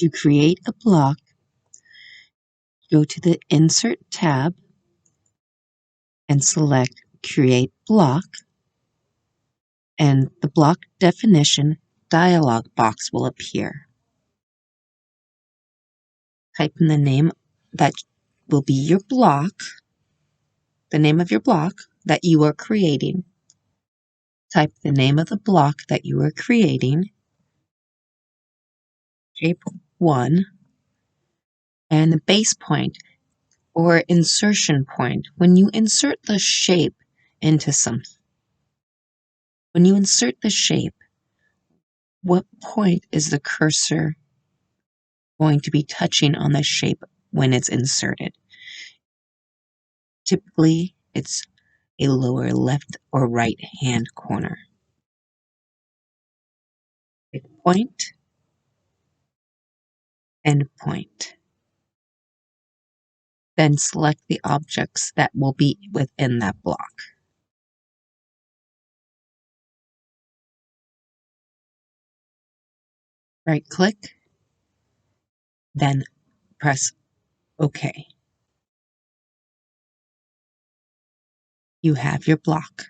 To create a block, go to the Insert tab and select Create Block, and the block definition dialog box will appear. Type in the name that will be your block, the name of your block that you are creating. Type the name of the block that you are creating, shape 1, and the base point or insertion point. When you insert the shape into something, when you insert the shape, what point is the cursor going to be touching on the shape when it's inserted? Typically, it's a lower left or right hand corner. Pick point, end point. Then select the objects that will be within that block. Right-click, then press OK. You have your block.